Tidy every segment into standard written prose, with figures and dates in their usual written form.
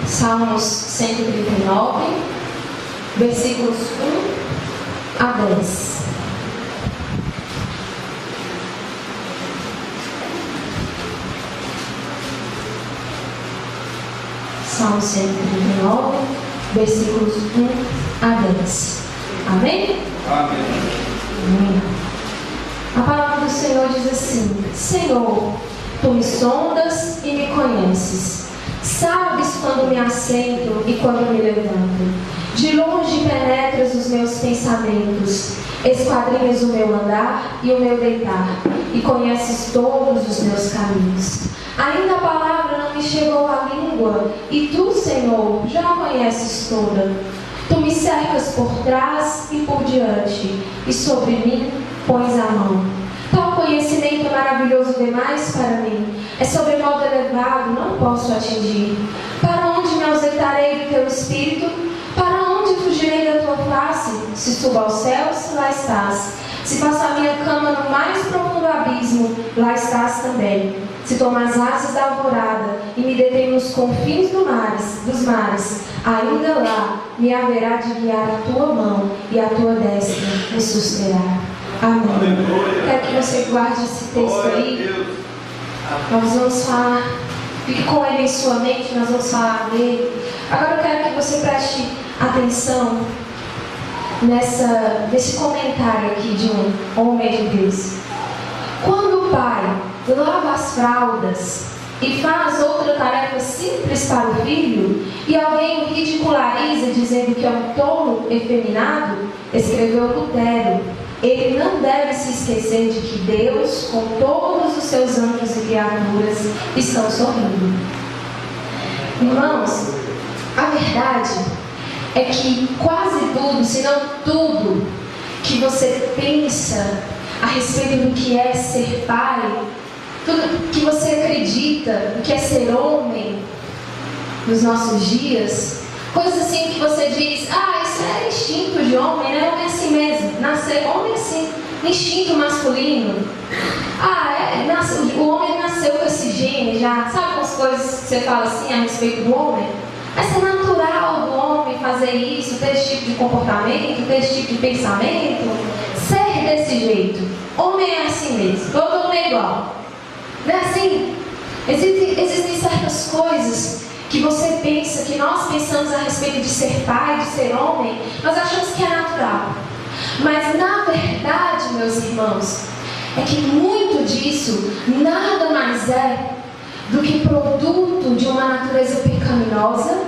Salmos 139, versículos 1 a 10. Salmos 139, versículos 1 a 10. Amém? Amém. A palavra do Senhor diz assim: Senhor, Tu me sondas e me conheces. Sabes quando me assento e quando me levanto. De longe penetras os meus pensamentos, esquadrinhas o meu andar e o meu deitar, e conheces todos os meus caminhos. Ainda a palavra não me chegou à língua, e Tu, Senhor, já a conheces toda. Tu me cercas por trás e por diante, e sobre mim pões a mão. Tal conhecimento é maravilhoso demais para mim, é sobremodo elevado, não posso atingir. Para onde me ausentarei do Teu Espírito? Para onde fugirei da Tua face? Se subo aos céus, lá estás. Se passar minha cama no mais profundo abismo, lá estás também. Se tomo as asas da alvorada e me detenho nos confins dos mares, ainda lá me haverá de guiar a Tua mão e a Tua destra me susterá. Amém. Quero que você guarde esse texto aí. Nós vamos falar, fique com ele em sua mente, nós vamos falar dele. Agora eu quero que você preste atenção nesse comentário aqui de um homem de Deus. Quando o pai lava as fraldas e faz outra tarefa simples para o filho, e alguém o ridiculariza dizendo que é um tolo efeminado, escreveu Lutero: ele não deve se esquecer de que Deus, com todos os seus anjos e criaturas, estão sorrindo. Irmãos, a verdade é que quase tudo, se não tudo, que você pensa a respeito do que é ser pai, tudo que você acredita, o que é ser homem nos nossos dias, coisas assim que você diz: isso é instinto de homem, né? Homem é assim mesmo, nascer homem é assim, instinto masculino. O homem nasceu com esse gene já, sabe com as coisas que você fala assim a respeito do homem? Mas é natural do homem fazer isso, ter esse tipo de comportamento, ter esse tipo de pensamento, ser desse jeito. Homem é assim mesmo, todo mundo é igual. Não é assim? Existem certas coisas que você pensa, que nós pensamos a respeito de ser pai, de ser homem, nós achamos que é natural. Mas na verdade, meus irmãos, é que muito disso nada mais é do que produto de uma natureza pecaminosa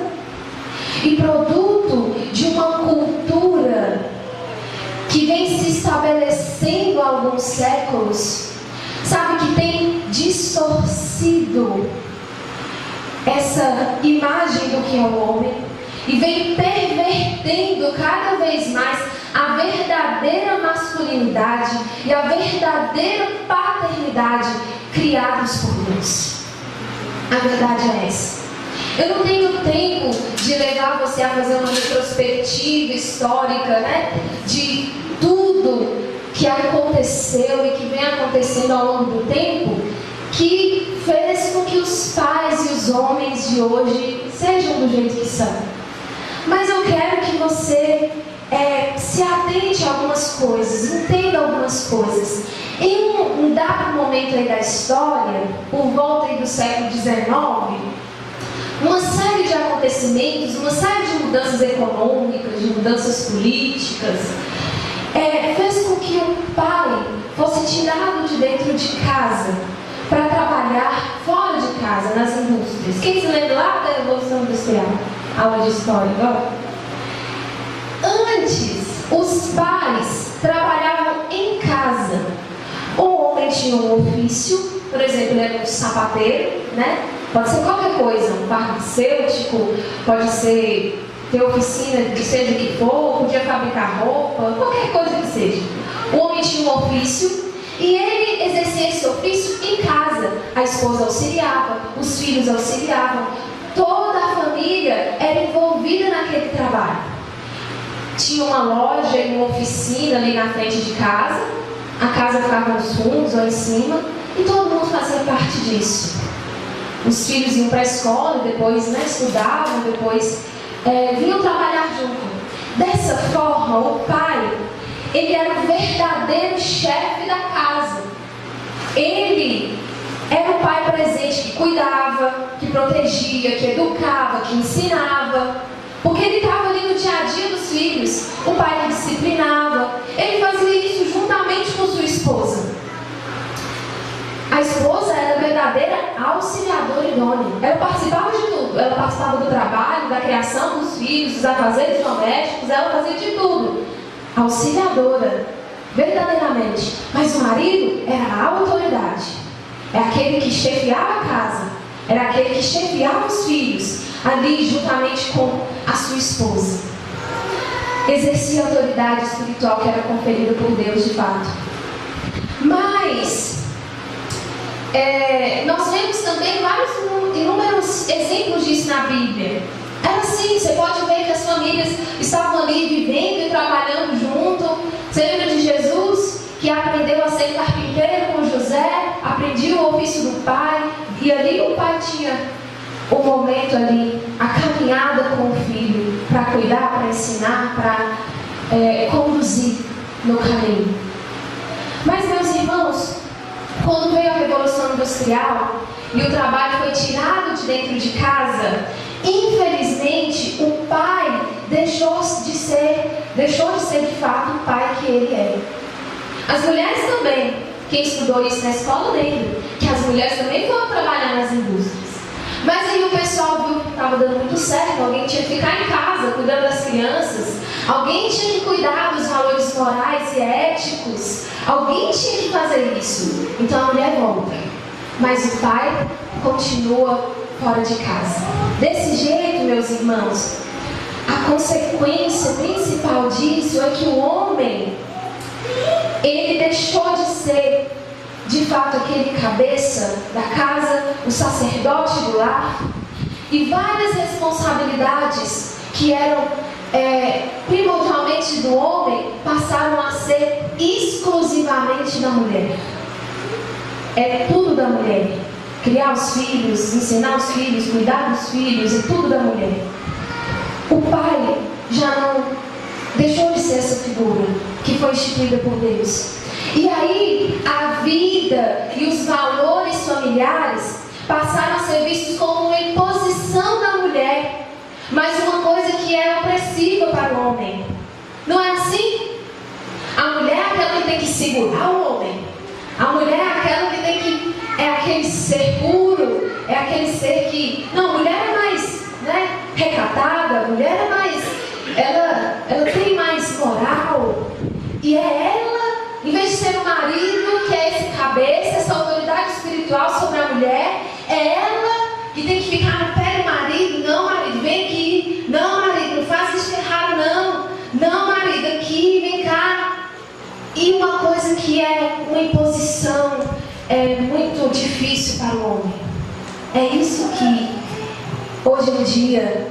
e produto de uma cultura que vem se estabelecendo há alguns séculos, sabe, que tem distorcido essa imagem do que é o homem e vem pervertendo cada vez mais a verdadeira masculinidade e a verdadeira paternidade criados por Deus. A verdade é essa. Eu não tenho tempo de levar você a fazer uma retrospectiva histórica, de tudo que aconteceu e que vem acontecendo ao longo do tempo, que fez com que os pais e os homens de hoje sejam do jeito que são. Mas eu quero que você se atente a algumas coisas, entenda algumas coisas. Em um dado momento aí da história, por volta aí do século XIX, uma série de acontecimentos, uma série de mudanças econômicas, de mudanças políticas, fez com que o pai fosse tirado de dentro de casa para trabalhar fora de casa, nas indústrias. Quem se lembra lá da Revolução Industrial? Aula de história agora? Antes, os pais trabalhavam em casa. O homem tinha um ofício, por exemplo, ele era um sapateiro, Pode ser qualquer coisa, um farmacêutico, pode ser ter oficina de seja o que for, podia fabricar roupa, qualquer coisa que seja. O homem tinha um ofício e ele exercia esse ofício em casa. A esposa auxiliava, os filhos auxiliavam, toda a família era envolvida naquele trabalho. Tinha uma loja e uma oficina ali na frente de casa, a casa ficava nos fundos ou em cima, e todo mundo fazia parte disso. os filhos iam para a escola, depois estudavam, depois vinham trabalhar junto. Dessa forma, o pai, ele era o verdadeiro chefe da casa. Ele era o pai presente que cuidava, que protegia, que educava, que ensinava. Porque ele estava ali no dia a dia dos filhos. O pai que disciplinava. Ele fazia isso juntamente com sua esposa. A esposa era a verdadeira auxiliadora idônea. Ela participava de tudo. Ela participava do trabalho, da criação dos filhos, dos afazeres domésticos. Ela fazia de tudo. Auxiliadora, verdadeiramente. Mas o marido era a autoridade. É aquele que chefiava a casa. Era aquele que chefiava os filhos, ali juntamente com a sua esposa. Exercia a autoridade espiritual que era conferida por Deus de fato. Mas nós vemos também inúmeros exemplos disso na Bíblia. Era assim, você pode ver que as famílias estavam ali vivendo e trabalhando junto. Você lembra de Jesus, que aprendeu a ser carpinteiro com José, aprendia o ofício do pai, e ali o pai tinha o momento ali, a caminhada com o filho, para cuidar, para ensinar, para conduzir no caminho. Mas, meus irmãos, quando veio a Revolução Industrial e o trabalho foi tirado de dentro de casa, infelizmente o pai deixou de ser de fato o pai que ele é. As mulheres também, quem estudou isso na escola lembra que as mulheres também foram trabalhar nas indústrias. Mas aí o pessoal viu que estava dando muito certo, alguém tinha que ficar em casa cuidando das crianças, alguém tinha que cuidar dos valores morais e éticos, alguém tinha que fazer isso. Então a mulher volta, mas o pai continua fora de casa. Desse jeito, meus irmãos, a consequência principal disso é que o homem, ele deixou de ser de fato aquele cabeça da casa, o sacerdote do lar, e várias responsabilidades que eram primordialmente do homem passaram a ser exclusivamente da mulher. É tudo da mulher. Criar os filhos, ensinar os filhos, cuidar dos filhos, é tudo da mulher. O pai já não deixou de ser essa figura que foi instituída por Deus. E aí a vida e os valores familiares passaram a ser vistos como uma imposição da mulher, mas uma coisa que é opressiva para o homem. Não é assim? A mulher é aquela que tem que segurar o homem. A mulher é aquela que tem que... é aquele ser puro, é aquele ser que... Não, a mulher é mais recatada, a mulher é mais... Ela tem mais moral. E é ela, em vez de ser o marido, que é esse cabeça, essa autoridade espiritual sobre a mulher, é ela que tem que ficar no pé do marido. Não, marido, vem aqui. Não, marido, não faz isso errado, não. Não, marido, aqui, vem cá. E uma coisa que é uma imposição muito difícil para o homem. É isso que, hoje em dia,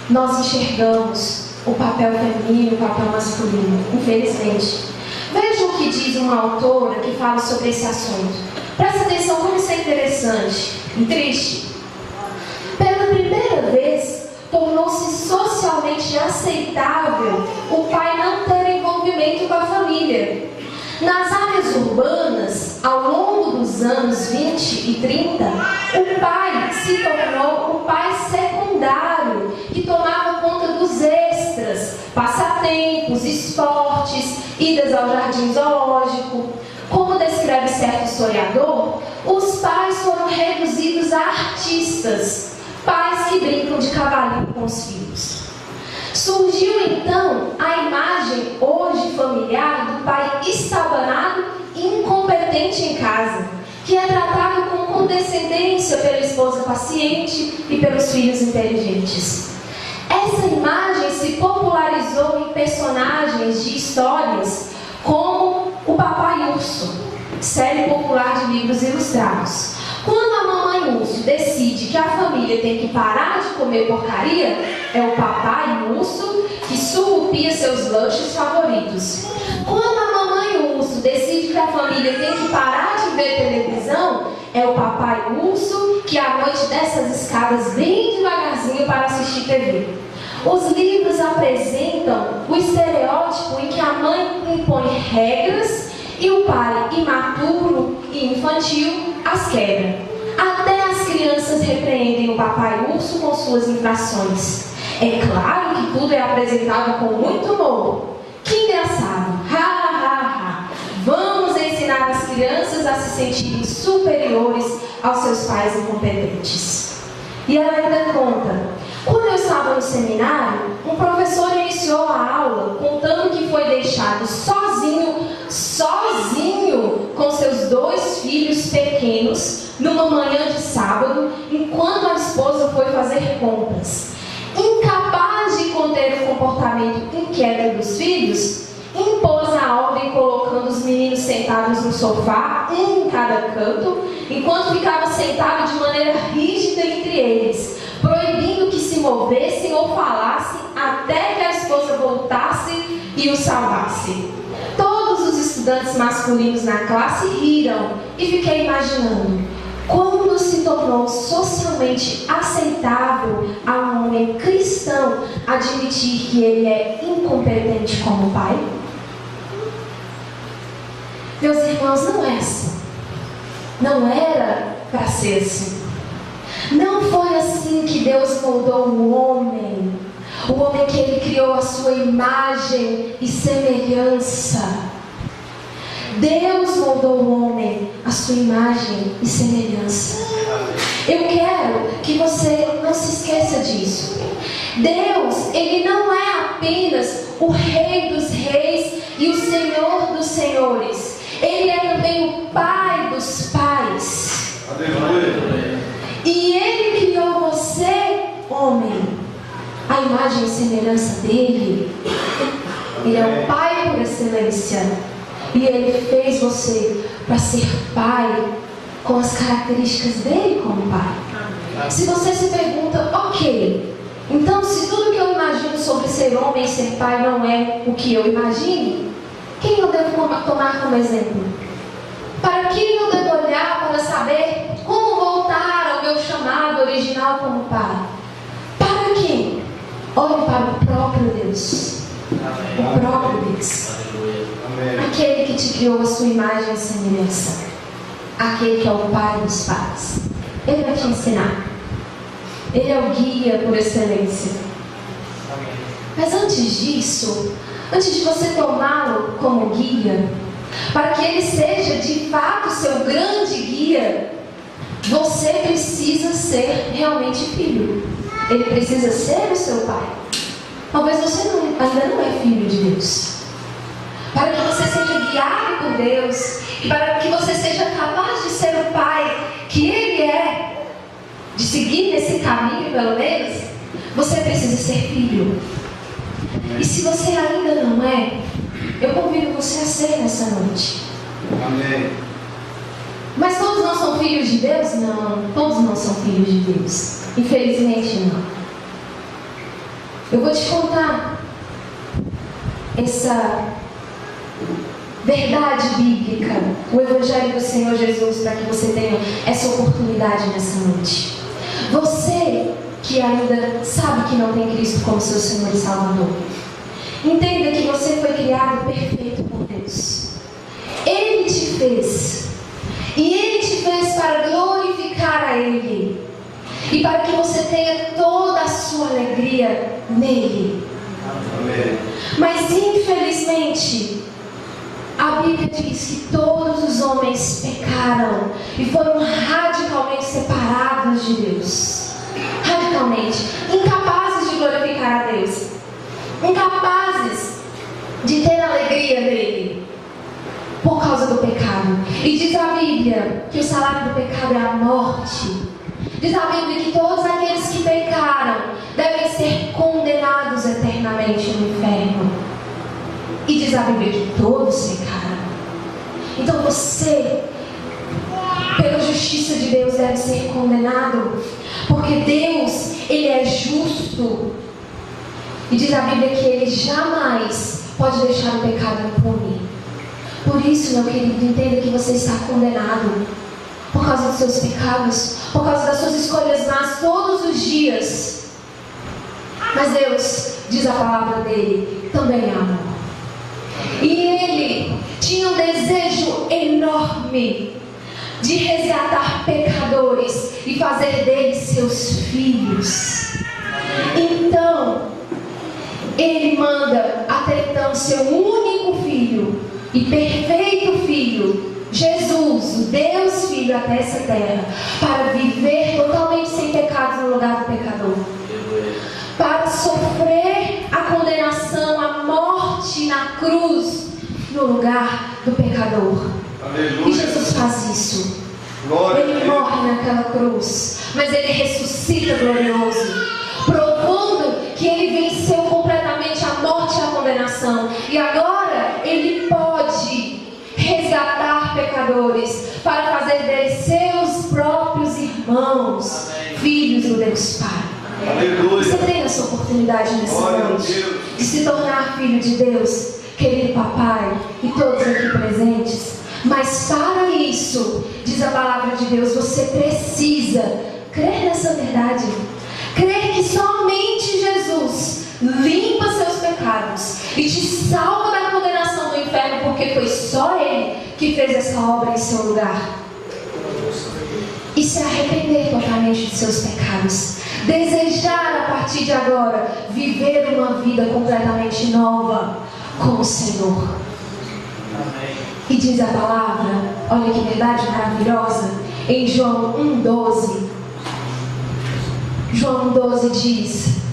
nós enxergamos o papel feminino e o papel masculino, infelizmente. Vejam o que diz uma autora que fala sobre esse assunto. Presta atenção como isso é interessante e triste. Pela primeira vez, tornou-se socialmente aceitável o pai não ter envolvimento com a família. Nas áreas urbanas, ao longo dos anos 20 e 30, o pai se tornou o pai secundário, que tomava conta dos extras, passatempos, esportes, idas ao jardim zoológico. Como descreve certo historiador, os pais foram reduzidos a artistas, pais que brincam de cavalinho com os filhos. Surgiu então a imagem hoje familiar do pai estabanado e incompetente em casa, que é tratado com condescendência pela esposa paciente e pelos filhos inteligentes. Essa imagem se popularizou em personagens de histórias como o Papai Urso, série popular de livros ilustrados. Quando a mamãe urso decide que a família tem que parar de comer porcaria, é o papai urso que surrupia seus lanches favoritos. Quando a mamãe urso decide que a família tem que parar de ver televisão, é o papai urso que à noite desce as escadas bem devagarzinho para assistir TV. Os livros apresentam o estereótipo em que a mãe impõe regras e o pai, imaturo e infantil, as quebra. Até as crianças repreendem o papai urso com suas infrações. É claro que tudo é apresentado com muito humor. Que engraçado! Ha, ha, ha! Vamos ensinar as crianças a se sentirem superiores aos seus pais incompetentes. E ela ainda conta: quando eu estava no seminário, um professor iniciou a aula contando que foi deixado sozinho com seus 2 filhos pequenos numa manhã de sábado, enquanto a esposa foi fazer compras. Incapaz de conter o comportamento inquieto dos filhos, impôs a ordem colocando os meninos sentados no sofá, um em cada canto, enquanto ficava sentado de maneira rígida entre eles, proibindo que se movessem ou falassem até que a esposa voltasse e os salvasse. Todos os estudantes masculinos na classe riram e fiquei imaginando: quando se tornou socialmente aceitável a um homem cristão admitir que ele é incompetente como pai? Meus irmãos, não é assim. Não era para ser assim. Não foi assim que Deus moldou o homem que Ele criou a sua imagem e semelhança. Deus moldou o homem à sua imagem e semelhança. Eu quero que você não se esqueça disso. Deus, Ele não é apenas o Rei dos Reis e o Senhor dos Senhores. Ele é também o Pai dos pais. Aleluia. E Ele criou você, homem, à imagem e semelhança dEle. Ele é o Pai por excelência. E Ele fez você para ser pai com as características dEle como pai. Se você se pergunta: ok, então se tudo que eu imagino sobre ser homem e ser pai não é o que eu imagino, quem eu devo tomar como exemplo? Para quem eu devo olhar para saber como voltar ao meu chamado original como pai? Para quem? Olhe para o próprio Deus. O próprio Deus. Aquele que te criou a sua imagem e semelhança. Aquele que é o Pai dos pais. Ele vai te ensinar. Ele é o guia por excelência. Mas antes disso, antes de você tomá-lo como guia, para que ele seja de fato seu grande guia, você precisa ser realmente filho. Ele precisa ser o seu pai. Talvez você ainda não é filho de Deus. Para que você seja guiado por Deus e para que você seja capaz de ser o pai que Ele é, de seguir nesse caminho pelo menos, você precisa ser filho. E se você ainda não é, eu convido você a ser nessa noite. Amém. Mas todos não são filhos de Deus? Não, todos não são filhos de Deus. Infelizmente não. Eu vou te contar essa verdade bíblica, o Evangelho do Senhor Jesus, para que você tenha essa oportunidade nessa noite. Você que ainda sabe que não tem Cristo como seu Senhor e Salvador, entenda que você foi criado perfeito por Deus. Ele te fez, e Ele te fez para glorificar a Ele, e para que você tenha toda a sua alegria nele. Amém. Mas infelizmente a Bíblia diz que todos os homens pecaram e foram radicalmente separados de Deus. Radicalmente, incapazes de glorificar a Deus, incapazes de ter a alegria dele, por causa do pecado. E diz a Bíblia que o salário do pecado é a morte. Diz a Bíblia que todos aqueles que pecaram devem ser condenados eternamente no inferno. E diz a Bíblia que todos pecaram. Então você, pela justiça de Deus, deve ser condenado, porque Deus, Ele é justo. E diz a Bíblia que Ele jamais pode deixar o pecado impune. Por isso, meu querido, entenda que você está condenado por causa dos seus pecados, por causa das suas escolhas más todos os dias. Mas Deus, diz a palavra dele, também é amor. E ele tinha um desejo enorme de resgatar pecadores e fazer deles seus filhos. Então, ele manda até então seu único filho e perfeito filho, Jesus, o Deus Filho, até essa terra, para viver totalmente sem pecados no lugar do pecador, para sofrer a condenação, a morte na cruz no lugar do pecador. Aleluia. E Jesus faz isso. Ele morre naquela cruz, mas ele ressuscita glorioso, provando que ele venceu completamente a morte e a condenação. E agora ele pode resgatar pecadores para fazer deles seus próprios irmãos, filhos do Deus Pai. Aleluia. Você tem essa oportunidade nessa noite de se tornar filho de Deus, querido papai e todos aqui presentes. Mas para isso, diz a palavra de Deus, você precisa crer nessa verdade. Crer que somente Jesus limpa seus pecados e te salva da condenação do inferno, porque foi só Ele que fez essa obra em seu lugar. E se arrepender totalmente de seus pecados. Desejar a partir de agora viver uma vida completamente nova com o Senhor. E diz a palavra, olha que verdade maravilhosa, em João 1,12. João 1,12 diz: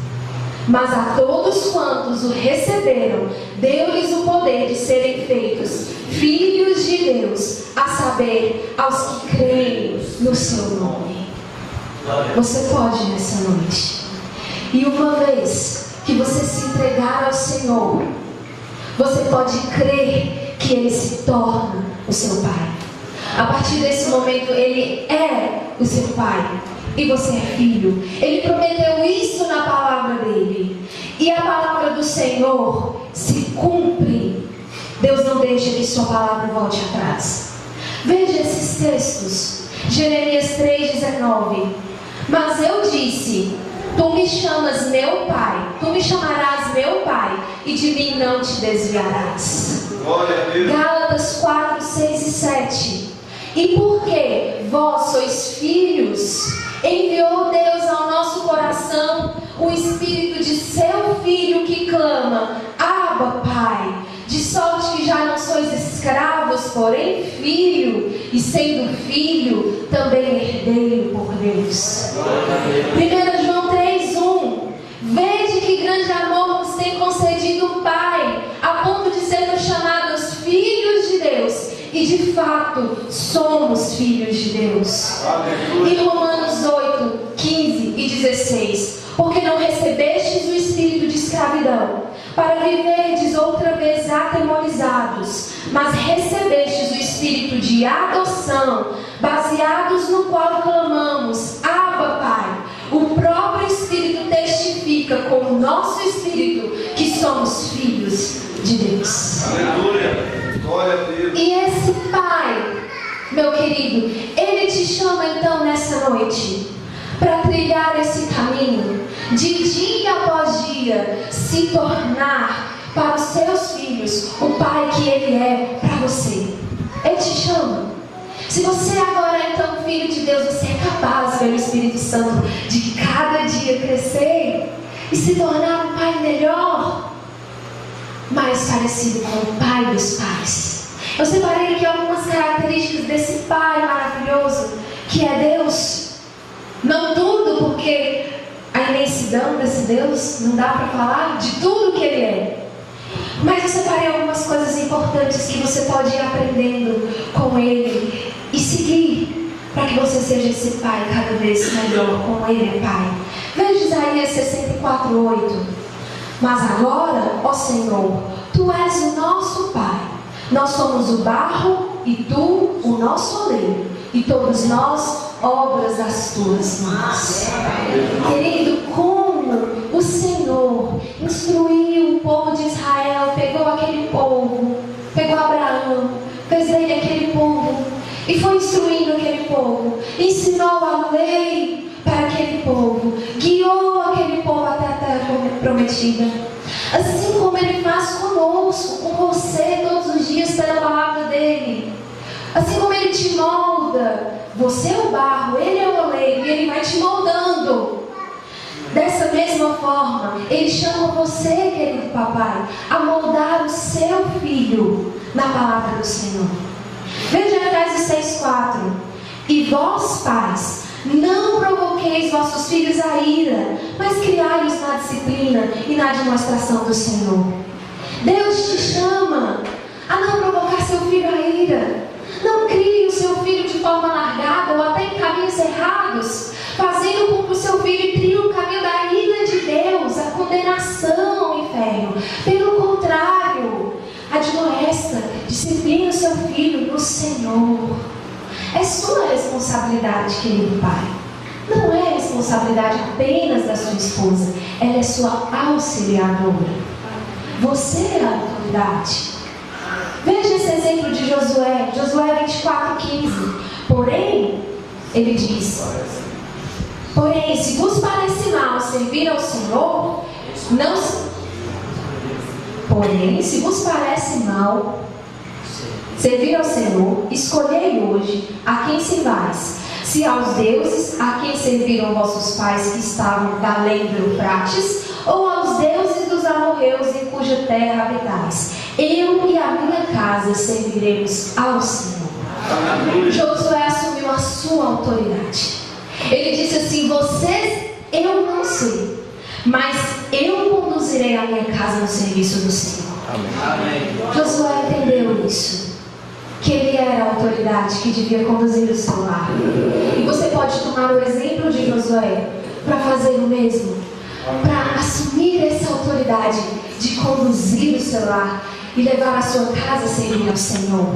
mas a todos quantos o receberam, deu-lhes o poder de serem feitos filhos de Deus, a saber, aos que creem no seu nome. Você pode nessa noite. E uma vez que você se entregar ao Senhor, você pode crer que Ele se torna o seu Pai. A partir desse momento, Ele é o seu Pai e você é filho. Ele prometeu isso na palavra dele, e a palavra do Senhor se cumpre. Deus não deixa que sua palavra volte atrás. Veja esses textos. Jeremias 3,19. Mas eu disse: tu me chamas meu Pai, tu me chamarás meu Pai, e de mim não te desviarás. Gálatas 4, 6 e 7. E porque vós sois filhos, enviou Deus ao nosso coração o Espírito de seu Filho que clama: Abba, Pai. De sorte que já não sois escravos, porém filho, e sendo filho, também herdeiro por Deus. 1 João 3,1. Vede que grande amor nos tem concedido o Pai, a ponto de sermos chamados filhos de Deus. E de fato, somos filhos de Deus. Em Romanos 8, 15 e 16. Porque não recebestes o espírito de escravidão, para viverdes outra vez atemorizados, mas recebestes o espírito de adoção, baseados no qual clamamos: Abba, Pai. O próprio Espírito testifica com o nosso espírito que somos filhos de Deus. Aleluia. Glória a Deus. E esse Pai, meu querido, Ele te chama então nessa noite para trilhar esse caminho, de dia após dia, se tornar para os seus filhos o Pai que Ele é para você. Ele te chama. Se você agora é então filho de Deus, você é capaz, pelo Espírito Santo, de cada dia crescer e se tornar um pai melhor, mais parecido com o Pai dos pais. Eu separei aqui algumas características desse Pai maravilhoso, que é Deus. Não tudo, porque a imensidão desse Deus não dá para falar de tudo que Ele é. Mas eu separei algumas coisas importantes que você pode ir aprendendo com Ele e seguir, para que você seja esse Pai cada vez melhor, como Ele é Pai. Veja Isaías 64:8. Mas agora, ó Senhor, Tu és o nosso Pai. Nós somos o barro e Tu o nosso oleiro, e todos nós obras das Tuas mãos. Querido, como o Senhor instruiu o povo de Israel, pegou ensinou a lei para aquele povo, guiou aquele povo até a terra prometida. Assim como Ele faz conosco, com você, todos os dias pela palavra dEle. Assim como Ele te molda, você é o barro, Ele é o oleiro, e Ele vai te moldando. Dessa mesma forma, Ele chama você, querido papai, a moldar o seu filho na palavra do Senhor. Veja Efésios 6,4. E vós, pais, não provoqueis vossos filhos a ira, mas criai-os na disciplina e na demonstração do Senhor. Deus te chama a não provocar seu filho a ira. Não crie o seu filho de forma largada ou até em caminhos errados, fazendo com que o seu filho trilhe o caminho da ira de Deus, a condenação, o inferno. Pelo contrário, admoesta, disciplina o seu filho no Senhor. É sua responsabilidade, querido pai. Não é responsabilidade apenas da sua esposa. Ela é sua auxiliadora. Você é a autoridade. Veja esse exemplo de Josué 24:15. Porém, ele diz: porém, se vos parece mal servir ao Senhor, porém, se vos parece mal servir ao Senhor, escolhei hoje a quem servais, se aos deuses a quem serviram vossos pais que estavam da além do Eufrates, ou aos deuses dos amorreus em cuja terra habitais. Eu e a minha casa serviremos ao Senhor. Josué assumiu a sua autoridade. Ele disse assim: vocês, eu não sei, mas eu conduzirei a minha casa no serviço do Senhor. Amém. Josué entendeu isso, que ele era a autoridade que devia conduzir o seu lar. E você pode tomar o exemplo de Josué para fazer o mesmo, para assumir essa autoridade de conduzir o seu lar e levar a sua casa a servir ao Senhor.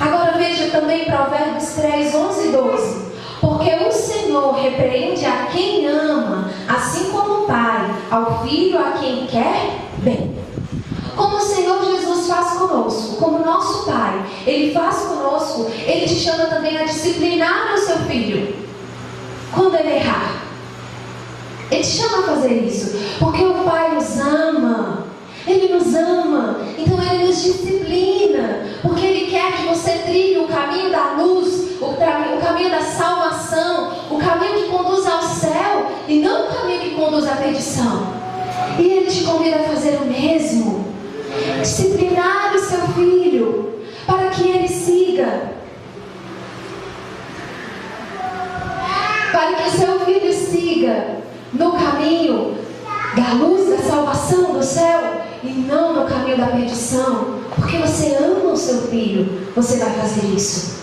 Agora veja também Provérbios 3, 11 e 12. Porque o Senhor repreende a quem ama, assim como o Pai ao filho a quem quer bem. Como o Senhor Jesus faz conosco, como nosso Pai, Ele faz conosco, Ele te chama também a disciplinar o seu filho quando ele errar. Ele te chama a fazer isso, porque o Pai nos ama. Ele nos ama, então Ele nos disciplina, porque Ele quer que você trilhe o caminho da luz, o caminho da salvação, o caminho que conduz ao céu e não o caminho que conduz à perdição. E Ele te convida a fazer o mesmo, disciplinar o seu filho para que ele siga, para que o seu filho siga no caminho da luz, da salvação do céu e não no caminho da perdição. Porque você ama o seu filho, você vai fazer isso.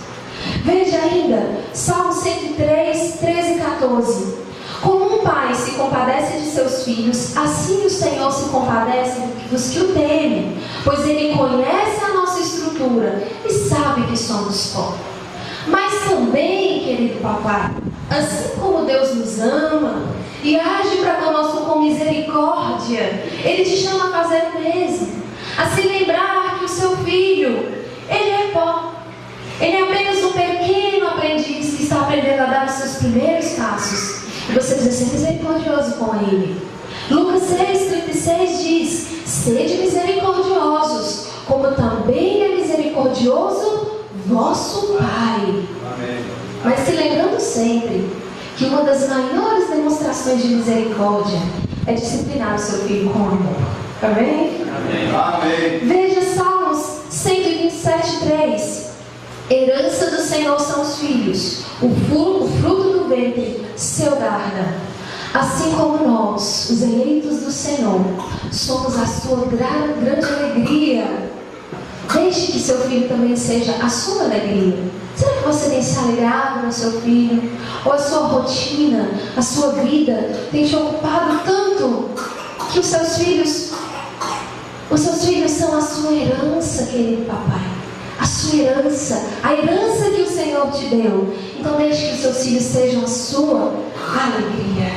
Veja ainda Salmo 103, 13 e 14. Como um pai se compadece de seus filhos, assim o Senhor se compadece dos que o temem, pois Ele conhece a nossa estrutura e sabe que somos pó. Mas também, querido papai, assim como Deus nos ama e age para conosco com misericórdia, Ele te chama a fazer o mesmo, a se lembrar que o seu filho, ele é pó. Ele é apenas um pequeno aprendiz que está aprendendo a dar os seus primeiros passos. E você precisa ser misericordioso com ele. Lucas 6,36 diz: sede misericordiosos, como também é misericordioso vosso Pai. Amém. Mas se lembrando sempre que uma das maiores demonstrações de misericórdia é disciplinar o seu filho com amor. Amém? Amém. Amém. Veja Salmos 127,3. Herança do Senhor são os filhos, o fruto do ventre, seu guarda. Assim como nós, os eleitos do Senhor, somos a sua grande alegria. Deixe que seu filho também seja a sua alegria. Será que você tem se alegrado no seu filho? Ou a sua rotina, a sua vida tem te ocupado tanto que os seus filhos são a sua herança, querido papai. A sua herança, a herança que o Senhor te deu. Então deixe que os seus filhos sejam a sua alegria.